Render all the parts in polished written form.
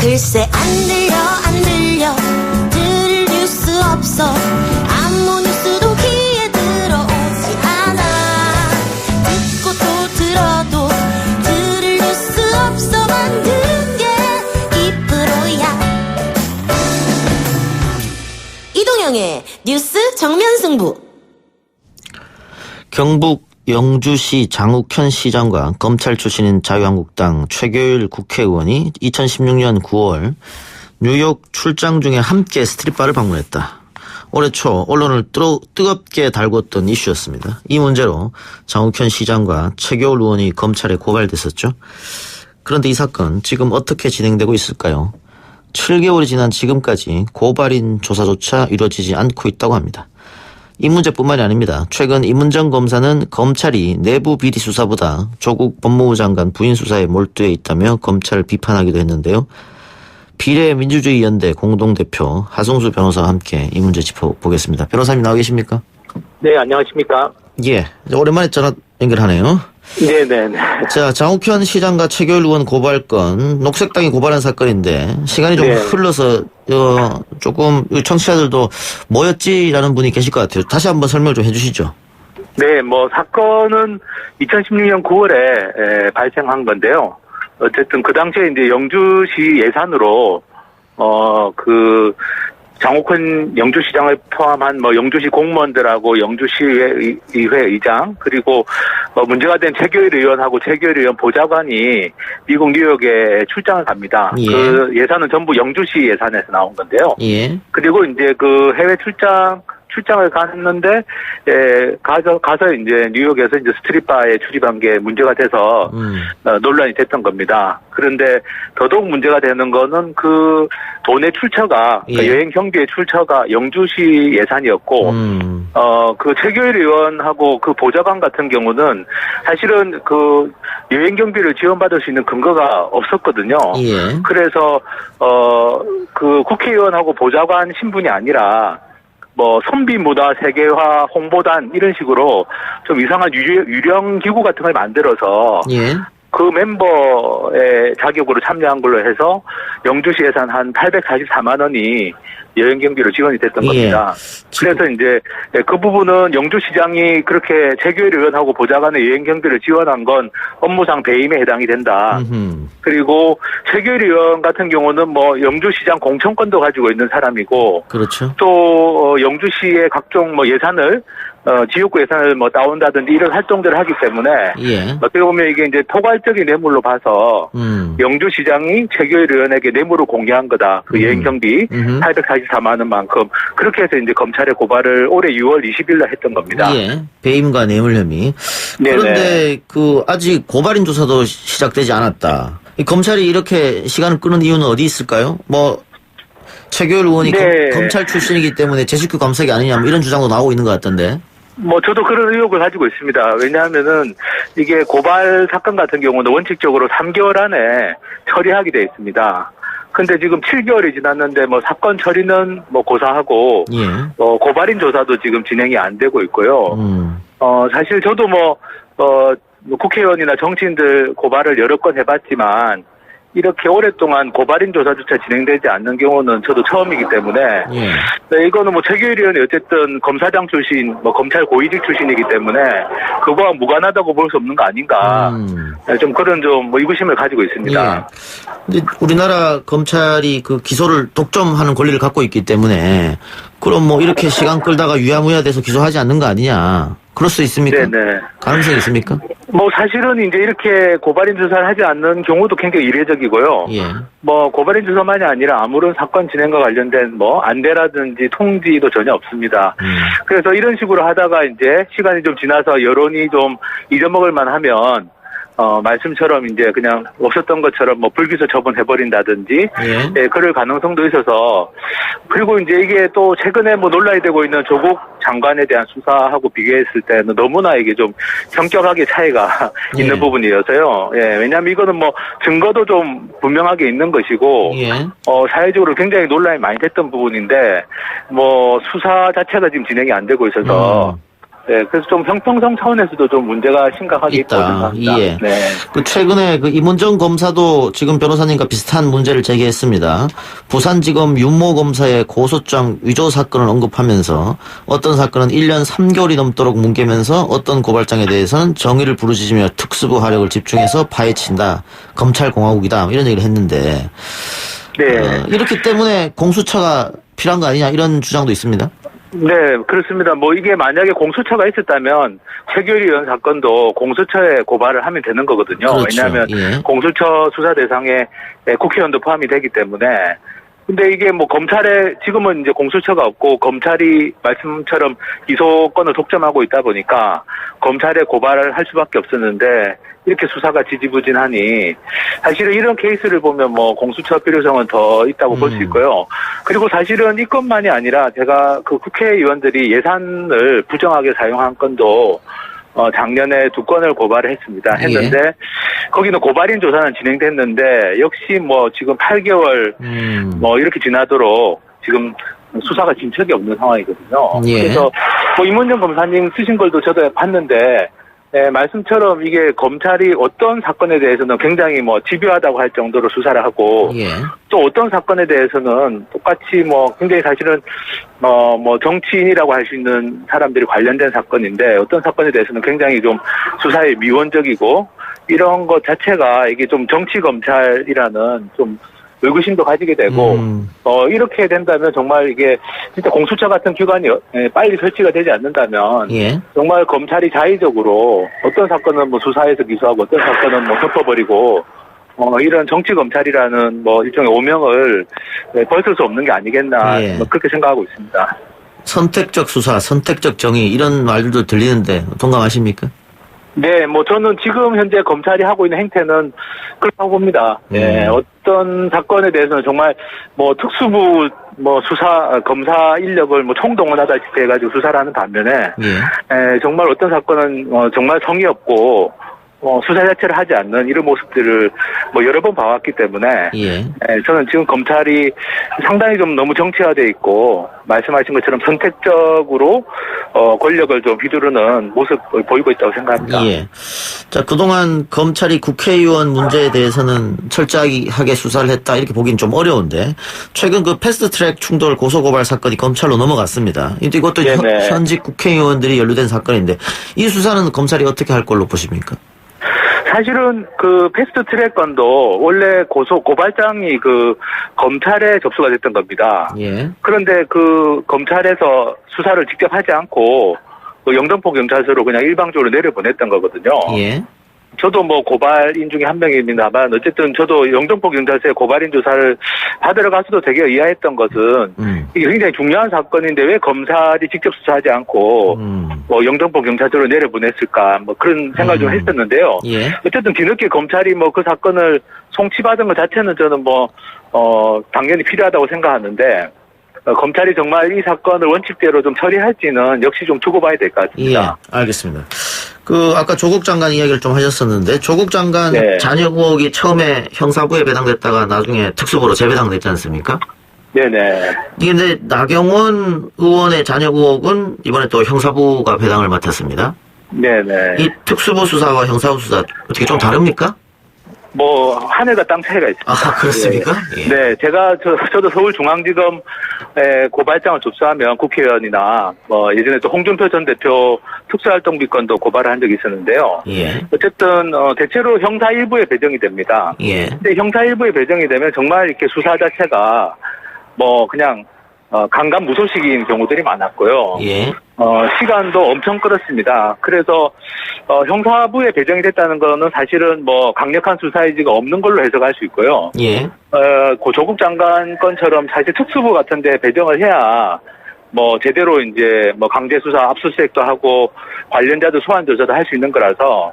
글쎄 안 들려 들을 뉴스 없어 아무 뉴스도 귀에 들어오지 않아 듣고 또 들어도 들을 뉴스 없어 만든 게 이 프로야 이동영의 뉴스 정면승부. 경북 영주시 장욱현 시장과 검찰 출신인 자유한국당 최교일 국회의원이 2016년 9월 뉴욕 출장 중에 함께 스트릿바를 방문했다. 올해 초 언론을 뜨겁게 달궜던 이슈였습니다. 이 문제로 장욱현 시장과 최교일 의원이 검찰에 고발됐었죠. 그런데 이 사건 지금 어떻게 진행되고 있을까요? 7개월이 지난 지금까지 고발인 조사조차 이루어지지 않고 있다고 합니다. 이 문제뿐만이 아닙니다. 최근 임은정 검사는 검찰이 내부 비리 수사보다 조국 법무부 장관 부인 수사에 몰두해 있다며 검찰을 비판하기도 했는데요. 비례민주주의연대 공동대표 하승수 변호사와 함께 이 문제 짚어보겠습니다. 변호사님 나와 계십니까? 네, 안녕하십니까? 예, 오랜만에 전화 연결하네요. 네네네. 자, 장욱현 시장과 최교일 의원 고발건, 녹색당이 고발한 사건인데 시간이 좀 흘러서 조금 청취자들도 뭐였지라는 분이 계실 것 같아요. 다시 한번 설명을 좀 해주시죠. 네, 사건은 2016년 9월에 발생한 건데요. 어쨌든 그 당시에 이제 영주시 예산으로 장욱현 영주시장을 포함한 영주시 공무원들하고 영주시의회 의장 그리고 문제가 된 최교일 의원하고 최교일 의원 보좌관이 미국 뉴욕에 출장을 갑니다. 예. 그 예산은 전부 영주시 예산에서 나온 건데요. 예. 그리고 이제 그 해외 출장을 갔는데 가서 이제 뉴욕에서 이제 스트릿바에 출입한 게 문제가 돼서 논란이 됐던 겁니다. 그런데 더더욱 문제가 되는 거는 그 돈의 출처가 예. 그러니까 여행 경비의 출처가 영주시 예산이었고 그 최교일 의원하고 그 보좌관 같은 경우는 사실은 그 여행 경비를 지원받을 수 있는 근거가 없었거든요. 예. 그래서 그 국회의원하고 보좌관 신분이 아니라 선비문화 세계화 홍보단 이런 식으로 좀 이상한 유령 기구 같은 걸 만들어서 예. 그 멤버의 자격으로 참여한 걸로 해서 영주시 예산 한 844만 원이 여행 경비로 지원이 됐던 겁니다. 그래서 이제 그 부분은 영주시장이 그렇게 최교일 의원하고 보좌관의 여행 경비를 지원한 건 업무상 배임에 해당이 된다. 그리고 최교일 의원 같은 경우는 영주시장 공천권도 가지고 있는 사람이고, 그렇죠. 또 영주시의 각종 예산을 지역구 예산을 따온다든지 이런 활동들을 하기 때문에 예. 어떻게 보면 이게 이제 포괄적인 뇌물로 봐서 영주시장이 최교일 의원에게 뇌물을 공개한 거다. 그 여행 경비 844만 원만큼 그렇게 해서 이제 검찰에 고발을 올해 6월 20일날 했던 겁니다. 예. 배임과 뇌물 혐의. 그런데 아직 고발인 조사도 시작되지 않았다. 검찰이 이렇게 시간을 끄는 이유는 어디 있을까요? 최교일 의원이 검찰 출신이기 때문에 제식구 감사기 아니냐 이런 주장도 나오고 있는 것 같던데. 저도 그런 의혹을 가지고 있습니다. 왜냐하면은 이게 고발 사건 같은 경우는 원칙적으로 3개월 안에 처리하게 돼 있습니다. 근데 지금 7개월이 지났는데 사건 처리는 고사하고 예. 고발인 조사도 지금 진행이 안 되고 있고요. 사실 저도 국회의원이나 정치인들 고발을 여러 건 해봤지만 이렇게 오랫동안 고발인 조사조차 진행되지 않는 경우는 저도 처음이기 때문에 네, 이거는 최교일 의원이 어쨌든 검사장 출신, 검찰 고위직 출신이기 때문에 그거와 무관하다고 볼 수 없는 거 아닌가. 네, 좀 그런 의구심을 가지고 있습니다. 근데 우리나라 검찰이 그 기소를 독점하는 권리를 갖고 있기 때문에 그럼 이렇게 시간 끌다가 유야무야 돼서 기소하지 않는 거 아니냐. 그럴 수 있습니까? 네네. 가능성이 있습니까? 사실은 이제 이렇게 고발인 조사를 하지 않는 경우도 굉장히 이례적이고요. 예. 고발인 조사만이 아니라 아무런 사건 진행과 관련된 안대라든지 통지도 전혀 없습니다. 그래서 이런 식으로 하다가 이제 시간이 좀 지나서 여론이 좀 잊어먹을 만하면 말씀처럼 이제 그냥 없었던 것처럼 불기소 처분해버린다든지, 예, 그럴 가능성도 있어서, 그리고 이제 이게 또 최근에 논란이 되고 있는 조국 장관에 대한 수사하고 비교했을 때는 너무나 이게 좀 현격하게 차이가 있는 부분이어서요. 예, 왜냐하면 이거는 증거도 좀 분명하게 있는 것이고, 사회적으로 굉장히 논란이 많이 됐던 부분인데, 수사 자체가 지금 진행이 안 되고 있어서, 네, 그래서 좀 형평성 차원에서도 좀 문제가 심각하게 있다고 있다. 생각합니다. 예. 네. 그 최근에 그 임은정 검사도 지금 변호사님과 비슷한 문제를 제기했습니다. 부산지검 윤모 검사의 고소장 위조 사건을 언급하면서 어떤 사건은 1년 3개월이 넘도록 뭉개면서 어떤 고발장에 대해서는 정의를 부르짖으며 특수부 화력을 집중해서 파헤친다. 검찰공화국이다. 이런 얘기를 했는데 네. 이렇기 때문에 공수처가 필요한 거 아니냐 이런 주장도 있습니다. 네, 그렇습니다. 뭐 이게 만약에 공수처가 있었다면 최규일 의원 사건도 공수처에 고발을 하면 되는 거거든요. 그렇죠. 왜냐하면 예. 공수처 수사 대상에 국회의원도 포함이 되기 때문에. 근데 이게 뭐 검찰에 지금은 이제 공수처가 없고 검찰이 말씀처럼 기소권을 독점하고 있다 보니까 검찰에 고발을 할 수밖에 없었는데 이렇게 수사가 지지부진하니 사실은 이런 케이스를 보면 뭐 공수처 필요성은 더 있다고 볼 수 있고요. 그리고 사실은 이 건만이 아니라 제가 그 국회의원들이 예산을 부정하게 사용한 건도 작년에 2건을 고발을 했는데 거기는 고발인 조사는 진행됐는데 역시 뭐 지금 8개월 뭐 이렇게 지나도록 지금 수사가 진척이 없는 상황이거든요. 예. 그래서 뭐 임은정 검사님 쓰신 걸도 저도 봤는데 말씀처럼 이게 검찰이 어떤 사건에 대해서는 굉장히 뭐 집요하다고 할 정도로 수사를 하고 예. 또 어떤 사건에 대해서는 똑같이 뭐 굉장히 사실은 뭐 정치인이라고 할 수 있는 사람들이 관련된 사건인데 어떤 사건에 대해서는 굉장히 좀 수사에 미온적이고 이런 것 자체가 이게 좀 정치 검찰이라는 좀 의구심도 가지게 되고 이렇게 된다면 정말 이게 진짜 공수처 같은 기관이 빨리 설치가 되지 않는다면 예. 정말 검찰이 자의적으로 어떤 사건은 뭐 수사해서 기소하고 어떤 사건은 뭐 덮어버리고 이런 정치 검찰이라는 뭐 일종의 오명을 벗을 수 없는 게 아니겠나 예. 뭐 그렇게 생각하고 있습니다. 선택적 수사, 선택적 정의 이런 말들도 들리는데 동감하십니까? 네, 뭐 저는 지금 현재 검찰이 하고 있는 행태는 그렇다고 봅니다. 네, 어떤 사건에 대해서는 정말 뭐 특수부 뭐 수사 검사 인력을 뭐 총동원하다시피 해가지고 수사를 하는 반면에 정말 어떤 사건은 정말 성의 없고 수사 자체를 하지 않는 이런 모습들을 뭐 여러 번 봐왔기 때문에 저는 지금 검찰이 상당히 좀 너무 정치화돼 있고 말씀하신 것처럼 선택적으로 권력을 좀 휘두르는 모습을 보이고 있다고 생각합니다. 예. 자, 그동안 검찰이 국회의원 문제에 대해서는 철저하게 수사를 했다 이렇게 보기는 좀 어려운데 최근 그 패스트트랙 충돌 고소고발 사건이 검찰로 넘어갔습니다. 이것도 현직 국회의원들이 연루된 사건인데 이 수사는 검찰이 어떻게 할 걸로 보십니까? 사실은 그 패스트 트랙 건도 원래 고발장이 그 검찰에 접수가 됐던 겁니다. 예. 그런데 그 검찰에서 수사를 직접 하지 않고 그 영등포 경찰서로 그냥 일방적으로 내려보냈던 거거든요. 예. 저도 뭐 고발인 중에 한 명입니다만 어쨌든 저도 영등포 경찰서에 고발인 조사를 받으러 가서도 되게 의아했던 것은 이게 굉장히 중요한 사건인데 왜 검찰이 직접 수사하지 않고 뭐 영등포 경찰서로 내려보냈을까 뭐 그런 생각을 좀 했었는데요. 어쨌든 뒤늦게 검찰이 뭐 그 사건을 송치받은 것 자체는 저는 뭐 당연히 필요하다고 생각하는데 검찰이 정말 이 사건을 원칙대로 좀 처리할지는 역시 좀 두고 봐야 될 것 같습니다. 예, 알겠습니다. 아까 조국 장관 이야기를 좀 하셨었는데, 조국 장관 자녀 의혹이 처음에 형사부에 배당됐다가 나중에 특수부로 재배당됐지 않습니까? 네네. 근데 나경원 의원의 자녀 의혹은 이번에 또 형사부가 배당을 맡았습니다. 네네. 이 특수부 수사와 형사부 수사 어떻게 좀 다릅니까? 뭐 하늘과 땅 차이가 있습니다. 아, 그렇습니까? 네, 저도 서울중앙지검 고발장을 접수하면 국회의원이나 뭐 예전에 또 홍준표 전 대표 특수활동비건도 고발을 한 적이 있었는데요. 어쨌든 대체로 형사 일부에 배정이 됩니다. 근데 형사 일부에 배정이 되면 정말 이렇게 수사 자체가 뭐 그냥 강간무소식인 경우들이 많았고요. 시간도 엄청 끌었습니다. 그래서 형사부에 배정이 됐다는 거는 사실은 뭐 강력한 수사 의지가 없는 걸로 해석할 수 있고요. 고 조국 장관 건처럼 사실 특수부 같은 데 배정을 해야 뭐 제대로 이제 뭐 강제 수사 압수수색도 하고 관련자들 소환 조사도 할 수 있는 거라서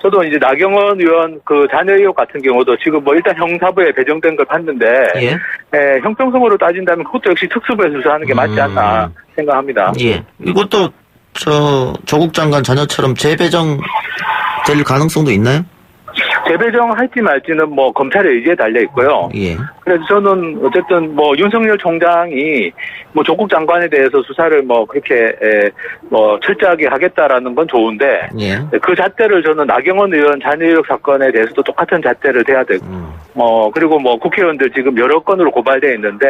저도 이제 나경원 의원 그 자녀 의혹 같은 경우도 지금 뭐 일단 형사부에 배정된 걸 봤는데 형평성으로 따진다면 그것도 역시 특수부에서 수사하는 게 맞지 않나 생각합니다. 이것도 조국 장관 자녀처럼 재배정 될 가능성도 있나요? 재배정할지 말지는 뭐 검찰의 의지에 달려 있고요. 예. 그래서 저는 어쨌든 뭐 윤석열 총장이 뭐 조국 장관에 대해서 수사를 뭐 그렇게 뭐 철저하게 하겠다라는 건 좋은데 예. 그 잣대를 저는 나경원 의원 잔의의혹 사건에 대해서도 똑같은 잣대를 대야 되고 그리고 뭐 국회의원들 지금 여러 건으로 고발돼 있는데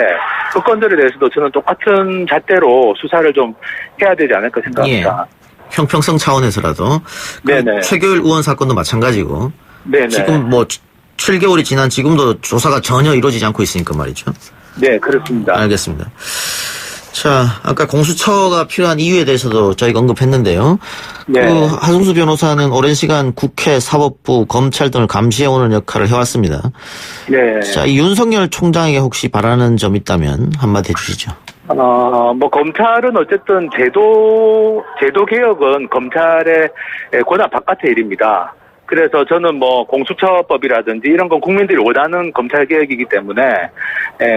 그 건들에 대해서도 저는 똑같은 잣대로 수사를 좀 해야 되지 않을까 생각합니다. 예. 형평성 차원에서라도. 네네. 최교일 의원 사건도 마찬가지고. 네네. 지금 뭐 7개월이 지난 지금도 조사가 전혀 이루어지지 않고 있으니까 말이죠. 네, 그렇습니다. 알겠습니다. 자, 아까 공수처가 필요한 이유에 대해서도 저희가 언급했는데요. 네. 그 하승수 변호사는 오랜 시간 국회, 사법부, 검찰 등을 감시해오는 역할을 해왔습니다. 네. 자, 이 윤석열 총장에게 혹시 바라는 점 있다면 한마디 해주시죠. 뭐 검찰은 어쨌든 제도 개혁은 검찰의 권한 바깥의 일입니다. 그래서 저는 뭐 공수처법이라든지 이런 건 국민들이 원하는 검찰 개혁이기 때문에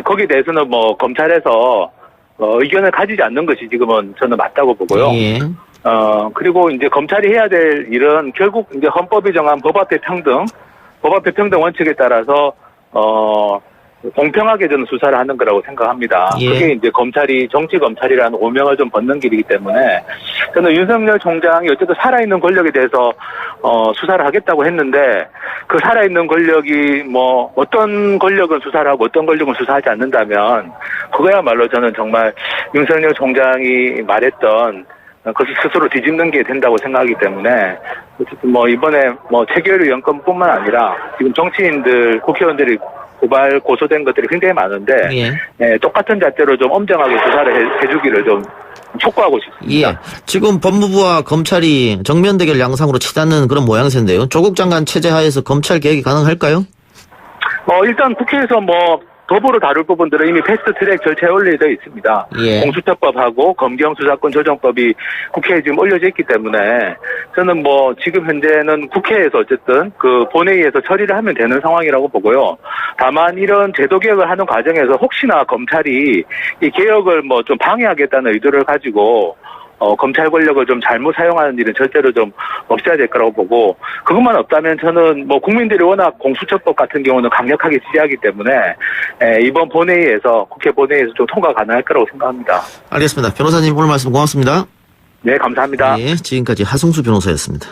거기에 대해서는 뭐 검찰에서 의견을 가지지 않는 것이 지금은 저는 맞다고 보고요. 예. 그리고 이제 검찰이 해야 될 일은 결국 이제 헌법이 정한 법 앞에 평등 원칙에 따라서 공평하게 저는 수사를 하는 거라고 생각합니다. 예. 그게 이제 검찰이 정치 검찰이라는 오명을 좀 벗는 길이기 때문에 저는 윤석열 총장이 어쨌든 살아있는 권력에 대해서 수사를 하겠다고 했는데 그 살아있는 권력이 뭐 어떤 권력은 수사를 하고 어떤 권력은 수사하지 않는다면 그거야말로 저는 정말 윤석열 총장이 말했던 그것을 스스로 뒤집는 게 된다고 생각하기 때문에 어쨌든 뭐 이번에 뭐 최교일 의원건뿐만 아니라 지금 정치인들 국회의원들이 고발 고소된 것들이 굉장히 많은데 예. 똑같은 잣대로 좀 엄정하게 수사를 해주기를 좀 촉구하고 싶습니다. 예. 지금 법무부와 검찰이 정면 대결 양상으로 치닫는 그런 모양새인데요. 조국 장관 체제 하에서 검찰 개혁이 가능할까요? 일단 국회에서 뭐 법으로 다룰 부분들은 이미 패스트트랙 절차에 올려져 있습니다. 예. 공수처법하고 검경수사권 조정법이 국회에 지금 올려져 있기 때문에 저는 뭐 지금 현재는 국회에서 어쨌든 그 본회의에서 처리를 하면 되는 상황이라고 보고요. 다만 이런 제도 개혁을 하는 과정에서 혹시나 검찰이 이 개혁을 뭐 좀 방해하겠다는 의도를 가지고 검찰 권력을 좀 잘못 사용하는 일은 절대로 좀 없어야 될 거라고 보고 그것만 없다면 저는 뭐 국민들이 워낙 공수처법 같은 경우는 강력하게 지지하기 때문에 이번 본회의에서 국회 본회의에서 좀 통과 가능할 거라고 생각합니다. 알겠습니다. 변호사님 오늘 말씀 고맙습니다. 네, 감사합니다. 예, 지금까지 하승수 변호사였습니다.